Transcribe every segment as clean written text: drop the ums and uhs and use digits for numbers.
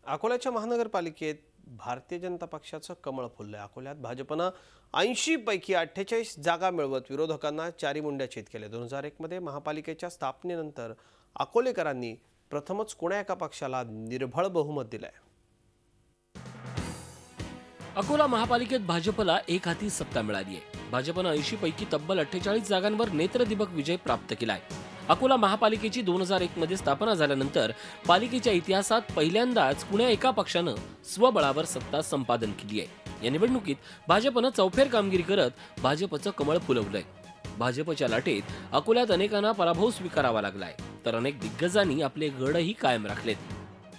अकोल्याच्या महानगरपालिकेत भारतीय जनता पक्षाचं कमळ फुललंय। अकोल्यात भाजपनं 80 पैकी 48 जागा मिळवत विरोधकांना चारी मुंड्या छेद केले। 2001 मध्ये महापालिकेच्या स्थापनेनंतर अकोलेकरांनी प्रथमच कोण्या एका पक्षाला निर्भळ बहुमत दिलंय। अकोला महापालिकेत भाजपला एक हाती सत्ता मिळाली आहे। भाजपनं 80 पैकी तब्बल 48 जागांवर नेत्रदीपक विजय प्राप्त केलाय। अकोला महापालिकेची 2001 मध्ये स्थापना झाल्यानंतर पालिकेच्या इतिहासात पहिल्यांदाच कुण्या एका पक्षानं स्वबळावर सत्ता संपादन केली आहे। या निवडणुकीत भाजपनं चौफेर कामगिरी करत भाजपचं कमळ फुलवलंय। भाजपच्या लाटेत अकोल्यात अनेकांना पराभव स्वीकारावा लागलाय, तर अनेक दिग्गजांनी आपले गडही कायम राखलेत।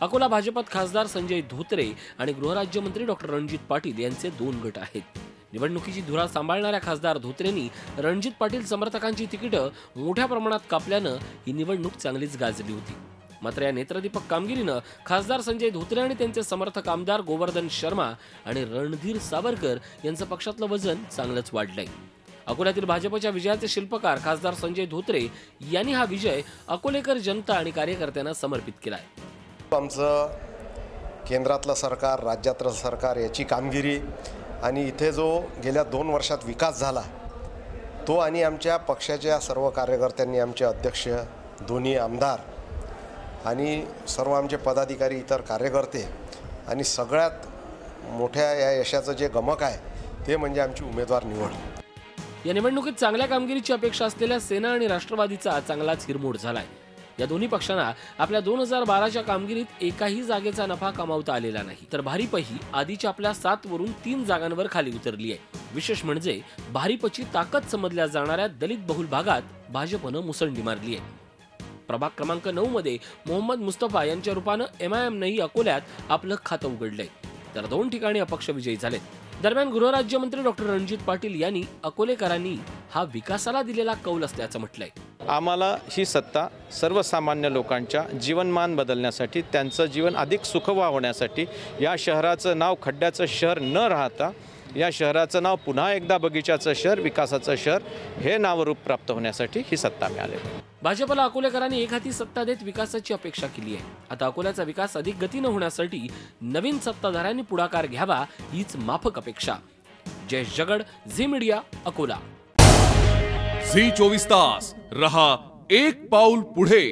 अकोला भाजपात खासदार संजय धोत्रे आणि गृहराज्यमंत्री डॉक्टर रणजित पाटील यांचे 2 गट आहेत। निवडणुकीची धुरा सांभाळणाऱ्या खासदार धोत्रेंनी रणजित पाटील समर्थकांची तिकीटं मोठ्या प्रमाणात कापल्यानं ही निवडणूक चांगलीच गाजली होती। मात्र या नेत्रदीपक कामगिरीनं खासदार संजय धोत्रे आणि त्यांचे समर्थक आमदार गोवर्धन शर्मा आणि रणधीर सावरकर यांचं पक्षातलं वजन चांगलंच वाढलंय। अकोल्यातील भाजपच्या विजयाचे शिल्पकार खासदार संजय धोत्रे यांनी हा विजय अकोलेकर जनता आणि कार्यकर्त्यांना समर्पित केलाय। आमचं केंद्रातलं सरकार, राज्यातलं सरकार याची कामगिरी आणि इथे जो गेल्या 2 वर्षात विकास झाला तो आणि आमच्या पक्षाच्या सर्व कार्यकर्त्यांनी, आमचे अध्यक्ष, दोन्ही आमदार आणि सर्व आमचे पदाधिकारी, इतर कार्यकर्ते आणि सगळ्यात मोठ्या या यशाचं जे गमक आहे ते म्हणजे आमची उमेदवार निवड। या निवडणुकीत चांगल्या कामगिरीची अपेक्षा असलेल्या सेना आणि राष्ट्रवादीचा चांगलाच हिरमोड झालाय। या दोन्ही पक्षांना आपल्या 2012च्या कामगिरीत एकाही जागेचा नफा कमावता आलेला नाही, तर भारिपही आधीच्या आपल्या 7 वरून 3 जागांवर खाली उतरली आहे। विशेष म्हणजे भारिपची ताकद समजल्या जाणाऱ्या दलित बहुल भागात भाजपनं मुसंडी मारली आहे। प्रभाग क्रमांक 9 मध्ये मोहम्मद मुस्तफा यांच्या रूपानं MIMनंही अकोल्यात आपलं खातं उघडलंय, तर 2 ठिकाणी अपक्ष विजयी झालेत। दरम्यान गृहराज्यमंत्री डॉक्टर रणजित पाटील यांनी अकोलेकरांनी हा विकासाला दिलेला कौल असल्याचं म्हटलंय। आम्हाला ही सत्ता सर्वसामान्य लोकांच्या जीवनमान बदलण्यासाठी, त्यांचं जीवन अधिक सुखमय होण्यासाठी, या शहराचं नाव खड्ड्याचं शहर न राहता या शहराचं नाव पुन्हा एकदा बगीचाचं शहर, विकासाचं शहर हे नावरूप प्राप्त होण्यासाठी ही सत्ता मिळाली। भाजपला अकोलेकरांनी एक हाती सत्ता देत विकासाची अपेक्षा केली आहे। आता अकोल्याचा विकास अधिक गतीनं होण्यासाठी नवीन सत्ताधाऱ्यांनी पुढाकार घ्यावा हीच माफक अपेक्षा। Jayesh Jagad, Zee media, Akola. Zee 24 तास रहा एक पाऊल पुढे।